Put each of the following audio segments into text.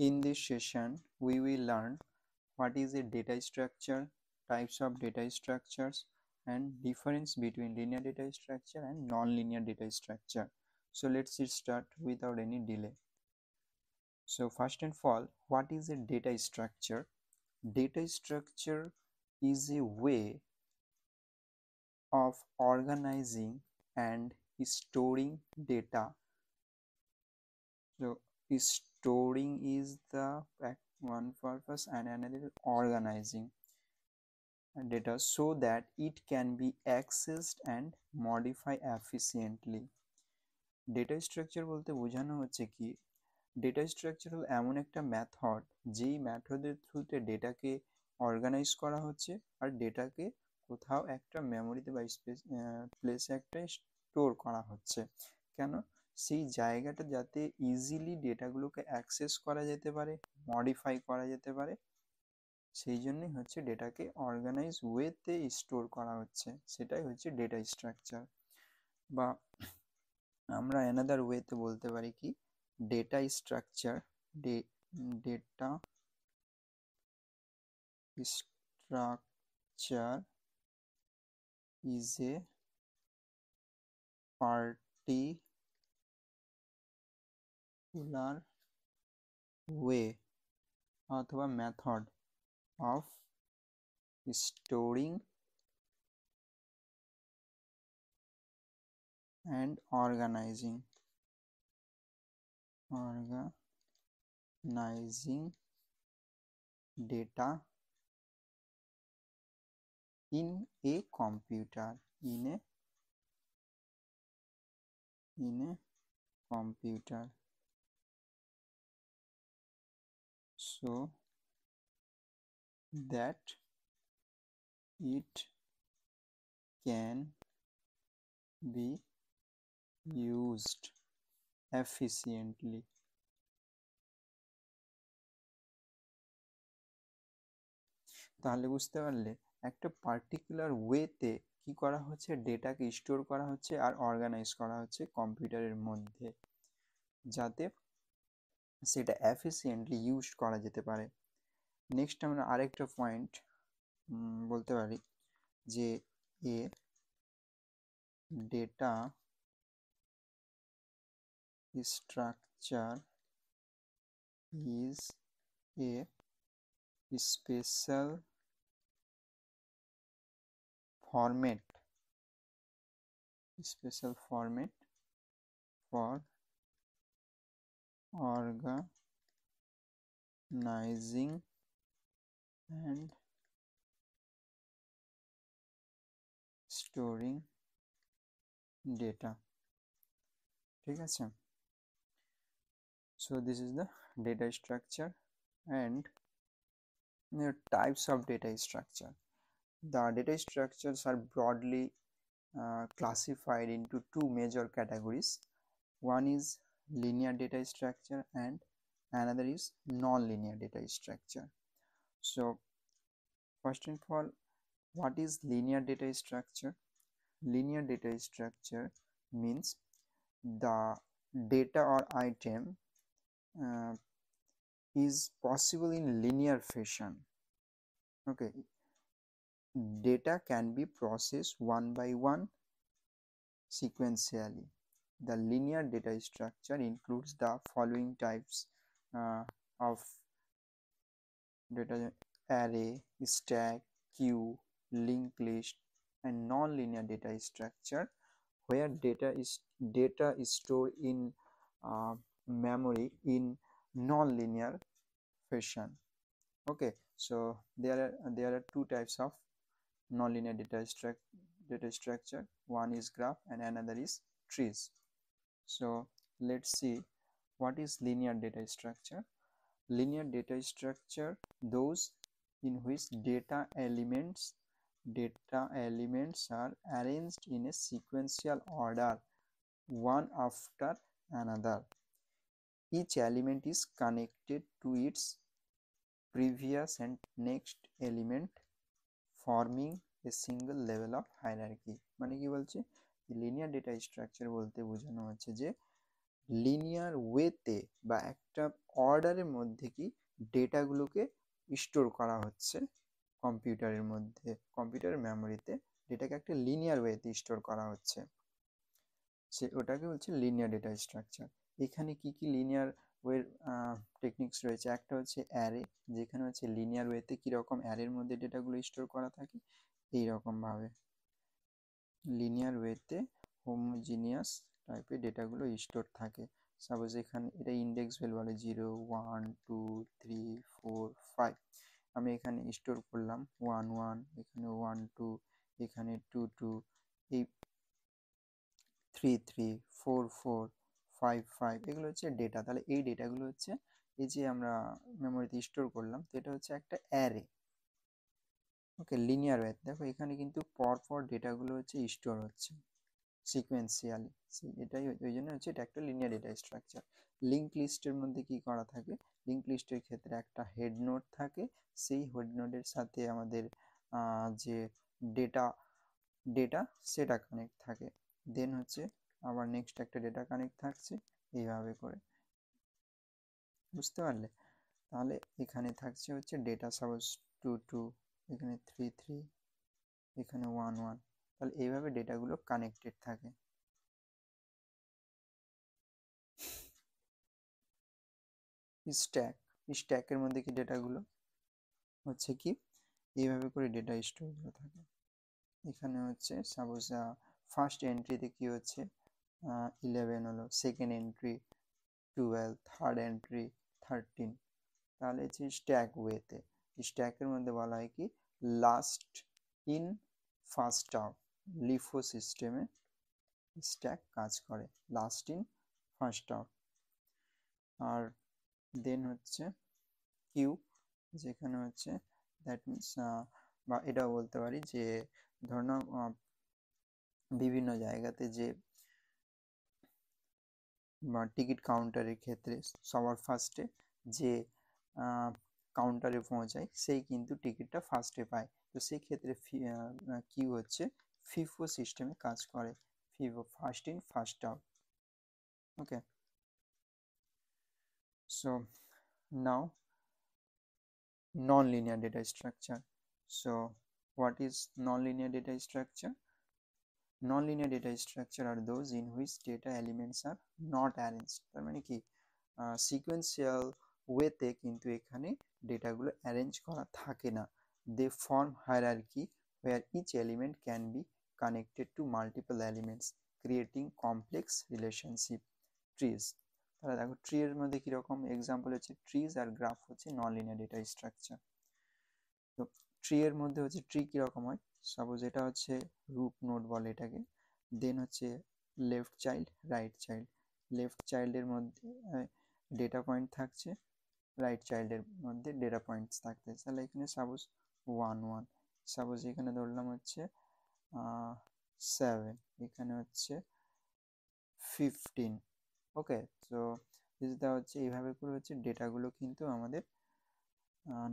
In this session, we will learn what is a data structure, types of data structures, and difference between linear data structure and non-linear data structure. So let's start without any delay. So first and all, what is a data structure? Data structure is a way of organizing and storing data. So storing is the one purpose and another is organizing data so that it can be accessed and modified efficiently. Data structure বলতে বোঝানো হচ্ছে কি, data structure হলো এমন একটা method যেই মেথডের থ্রুতে ডেটাকে অর্গানাইজ করা হচ্ছে আর ডেটাকে কোথাও একটা মেমোরিতে বা প্লেসে একটা স্টোর করা হচ্ছে। কেন? সেই জায়গাটা যাতে ইজিলি ডেটাগুলোকে অ্যাক্সেস করা যেতে পারে, মডিফাই করা যেতে পারে, সেই জন্যই হচ্ছে ডেটাকে অর্গানাইজ ওয়েতে স্টোর করা হচ্ছে, সেটাই হচ্ছে ডেটা স্ট্রাকচার। বা আমরা অ্যানাদার ওয়েতে বলতে পারি কি, data structure data structure is a particular way অথবা method of storing and organizing data in a computer so that it can be used efficiently. তাহলে বুঝতে পারলে একটা পার্টিকুলার ওয়েতে কি করা হচ্ছে, ডেটাকে স্টোর করা হচ্ছে আর অর্গানাইজ করা হচ্ছে কম্পিউটারের মধ্যে, যাতে সেটা এফিসিয়েন্টলি ইউজ করা যেতে পারে। নেক্সট আমরা আরেকটা পয়েন্ট বলতে পারি যে এ data structure is a special format for organizing and storing data. ঠিক আছে? So this is the data structure and the types of data structure. The data structures are broadly classified into two major categories. One is linear data structure and another is non-linear data structure. So first of all, what is linear data structure? Linear data structure means the data or item is possible in linear fashion. Okay, data can be processed one by one sequentially. The linear data structure includes the following types of data: array, stack, queue, linked list, and non-linear data structure where data is stored in memory in non-linear fashion. Okay, so there are two types of non-linear data structure. One is graph and another is trees. So let's see what is linear data structure. Linear data structure those in which data elements are arranged in a sequential order, one after another. Each element is connected to its previous and next element, forming a single level of hierarchy. মানে কি বলছে, linear data structure বলতে বোঝানো হচ্ছে যে linear ওয়েতে বা একটা অর্ডারের মধ্যে কি ডেটাগুলোকে স্টোর করা হচ্ছে কম্পিউটারের মধ্যে, কম্পিউটারের মেমোরিতে ডেটাকে একটা লিনিয়ার ওয়েতে স্টোর করা হচ্ছে, ওটাকে বলছে লিনিয়ার ডেটা স্ট্রাকচার। এখানে কি কি লিনিয়ার ওয়ের টেকনিক্স রয়েছে, একটা হচ্ছে অ্যারে, যেখানে হচ্ছে লিনিয়ার ওয়েতে কীরকম অ্যারের মধ্যে ডেটাগুলো স্টোর করা থাকে এইরকমভাবে লিনিয়ার ওয়েতে হোমোজিনিয়াস টাইপের ডেটাগুলো স্টোর থাকে। সাপোজ এখানে এটা ইন্ডেক্স ভ্যালু বলে 0 1 2 3 4 5, আমি এখানে স্টোর করলাম 1 1, এখানে 1 2, এখানে 2 2, এই 3 3 4 4 5 5, এগুলো হচ্ছে ডেটা। তাহলে এই ডেটাগুলো হচ্ছে এই যে আমরা মেমোরিতে স্টোর করলাম, তো এটা হচ্ছে একটা অ্যারে। ওকে, লিনিয়ার ওয়ে দেখো এখানে কিন্তু পরপর ডেটাগুলো হচ্ছে স্টোর হচ্ছে সিকোয়েন্সিয়ালি, এটাই ওই জন্য হচ্ছে এটা একটা লিনিয়ার ডেটা স্ট্রাকচার। লিঙ্ক লিস্টের মধ্যে কি করা থাকে, লিঙ্ক লিস্টের ক্ষেত্রে একটা হেড নোড থাকে, সেই হেড নোডের সাথে আমাদের যে ডেটা ডেটা সেটা কানেক্ট থাকে, দেন হচ্ছে আবার নেক্সট একটা ডেটা কানেক্ট থাকছে এইভাবে করে, বুঝতে পারলে? তাহলে এখানে থাকছে হচ্ছে ডেটা সাপোজ 2 2, এখানে 3 3, এখানে 1 1, তাহলে এইভাবে ডেটাগুলো কানেক্টেড থাকে। স্ট্যাক, স্ট্যাকের মধ্যে কি ডেটাগুলো হচ্ছে কি এইভাবে করে ডেটা স্টোর হয়ে থাকে। এখানে হচ্ছে সাপোজ ফার্স্ট এন্ট্রিতে কি হচ্ছে 11 হলো, সেকেন্ড এন্ট্রি 12, থার্ড এন্ট্রি 13, তাহলে হচ্ছে স্ট্যাক ওয়েতে, স্ট্যাকের মধ্যে বলা হয় কি last in first out, LIFO সিস্টেমে স্ট্যাক কাজ করে, লাস্ট ইন ফার্স্ট আউট। আর দেন হচ্ছে কিউ, যেখানে হচ্ছে দ্যাট মিনস বা এটাও বলতে পারি যে ধরুন বিভিন্ন জায়গাতে যে টিকিট কাউন্টারের ক্ষেত্রে সবার ফার্স্টে যে কাউন্টারে পৌঁছায় সেই কিন্তু টিকিটটা ফার্স্টে পায়, তো সেই ক্ষেত্রে কিউ হচ্ছে ফিফো সিস্টেমে কাজ করে, FIFO first in first out. Okay, so now non-linear data structure. So what is non-linear data structure? Non-linear data structure are those in which data elements are not arranged, তার মানে কি sequential ওয়েতে কিন্তু এখানে ডেটাগুলো arrange করা থাকে না, they form hierarchy where each element can be connected to multiple elements creating complex relationship trees। তাহলে দেখো ট্রি এর মধ্যে কিরকম এক্সাম্পল হচ্ছে ট্রিজ আর গ্রাফ হচ্ছে নন লিনিয়ার ডেটা স্ট্রাকচার। তো ট্রি এর মধ্যে হচ্ছে ট্রি কিরকম হয়, সাপোজ এটা হচ্ছে রুট নোড বলে এটাকে, দেন হচ্ছে left child right child, left চাইল্ডের মধ্যে ডেটা পয়েন্ট থাকছে, রাইট চাইল্ডের মধ্যে ডেটা পয়েন্টস থাকতে, তাহলে এখানে সাপোজ 1 1, সাপোজ এখানে ধরলাম হচ্ছে 7, এখানে হচ্ছে 15। ওকে, তো যেটা হচ্ছে এইভাবে করে হচ্ছে ডেটাগুলো কিন্তু আমাদের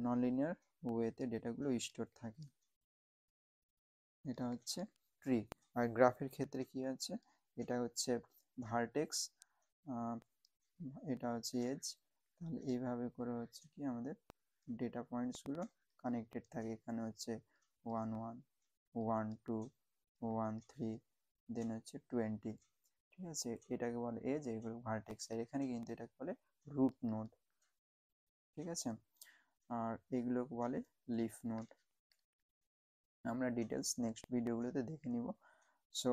নন লিনিয়ার ওয়েতে ডেটাগুলো স্টোর থাকে, এটা হচ্ছে ট্রি। আর গ্রাফের ক্ষেত্রে কি আছে, এটা হচ্ছে ভার্টেক্স, এটা হচ্ছে এজ, তাহলে এইভাবে করে হচ্ছে কি আমাদের ডেটা পয়েন্টসগুলো কানেক্টেড থাকে, এখানে হচ্ছে 1 1 1 2 1 3, দেন হচ্ছে 20, ঠিক আছে, এটাকে বলে এজ, এইগুলো ভার্টেক্স, আর এখানে কিন্তু এটাকে বলে রুট নোড, ঠিক আছে, আর এগুলোকে বলে লিফ নোড। আমরা ডিটেলস নেক্সট ভিডিওগুলোতে দেখে নিব। So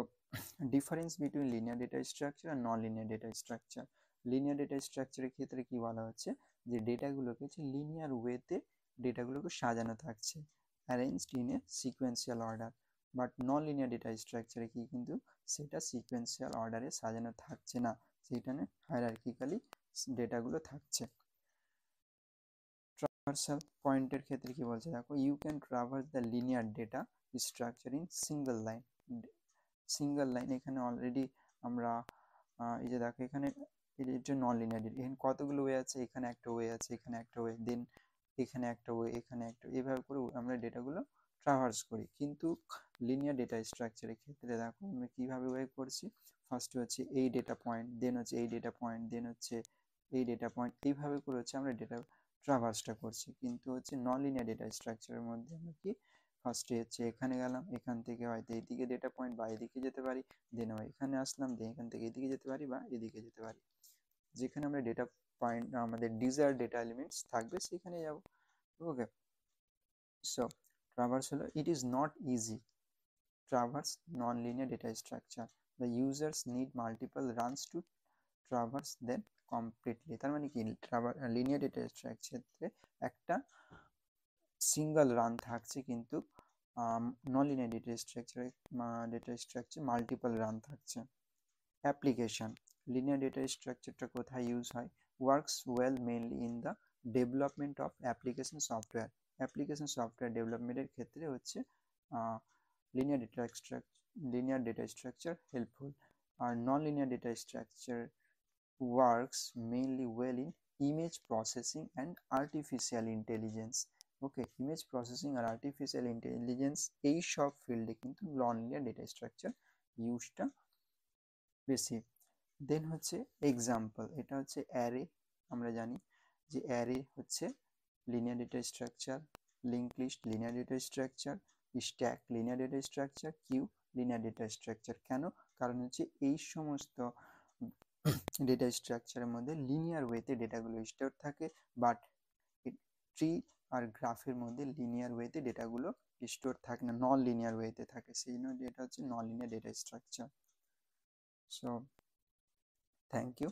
difference between linear data structure আর non linear data structure. Linear data স্ট্রাকচারের ক্ষেত্রে কি বলা হচ্ছে যে ডেটাগুলোকে হচ্ছে লিনিয়ার ওয়েতে ডেটাগুলোকে সাজানো থাকছে, arranged in a sequential order, but non linear data স্ট্রাকচারে কি কিন্তু সেটা সিকোয়েন্সিয়াল অর্ডারে সাজানো থাকছে না, সেখানে হায়ারার্কিক্যালি ডেটাগুলো থাকছে। ট্রাভার্সাল পয়েন্টের ক্ষেত্রে কি বলছে দেখো, you can traverse the linear data structure in single line, single line, এখানে অলরেডি আমরা এই যে দেখো এখানে এটা নন লিনিয়ার, এখানে কতগুলো ওয়ে আছে, এখানে একটা ওয়ে আছে, এখানে একটা ওয়ে, দেন এখানে একটা ওয়ে, এখানে একটা, এইভাবে করে আমরা ডেটাগুলো ট্রাভার্স করি। কিন্তু লিনিয়ার ডেটা স্ট্রাকচারের ক্ষেত্রে দেখো আমরা কীভাবে ওয়ে করছি, ফার্স্টে হচ্ছে এই ডেটা পয়েন্ট, দেন হচ্ছে এই ডেটা পয়েন্ট, দেন হচ্ছে এই ডেটা পয়েন্ট, এইভাবে করে হচ্ছে আমরা ডেটা ট্রাভার্সটা করছি। কিন্তু হচ্ছে নন লিনিয়ার ডেটা স্ট্রাকচারের মধ্যে আমরা কি ফার্স্টে হচ্ছে এখানে গেলাম, এখান থেকে হয়তো এইদিকে ডেটা পয়েন্ট বা এদিকে যেতে পারি, দেন আবার এখানে আসলাম, দেন এখান থেকে এদিকে যেতে পারি বা এদিকে যেতে পারি, যেখানে আমরা ডেটা পয়েন্ট আমাদের ডিজায়ার ডেটা এলিমেন্টস থাকবে সেখানে যাব। ওকে, সো ট্রাভার্স হলো, it is not easy traverse non-linear data structure. The users need multiple runs to traverse them completely. তার মানে কি লিনিয়ার ডেটা স্ট্রাকচারে একটা সিঙ্গেল রান থাকছে, কিন্তু নন linear data structure multiple run থাকছে। অ্যাপ্লিকেশন, লিনিয়ার ডেটা স্ট্রাকচারটা কোথায় ইউজ হয়? Works well mainly in the development of application software. Application software ডেভেলপমেন্টের ক্ষেত্রে হচ্ছে linear data structure helpful. Our non-linear data structure works mainly well in image processing and artificial intelligence. Okay, image processing R artificial intelligence এই সব ফিল্ডে কিন্তু non-linear data structure ইউজটা বেশি। দেন হচ্ছে example, এটা হচ্ছে অ্যারে, আমরা জানি যে অ্যারে হচ্ছে linear data structure, link list linear data structure, stack linear data structure, queue linear data structure. কেন? কারণ হচ্ছে এই সমস্ত ডেটা স্ট্রাকচারের মধ্যে লিনিয়ার ওয়েতে ডেটাগুলো স্টোর থাকে, বাট ট্রি আর গ্রাফের মধ্যে লিনিয়ার ওয়েতে ডেটাগুলো স্টোর থাকে না, নন লিনিয়ার ওয়েতে থাকে, সেই জন্য এটা হচ্ছে non linear data structure. So thank you.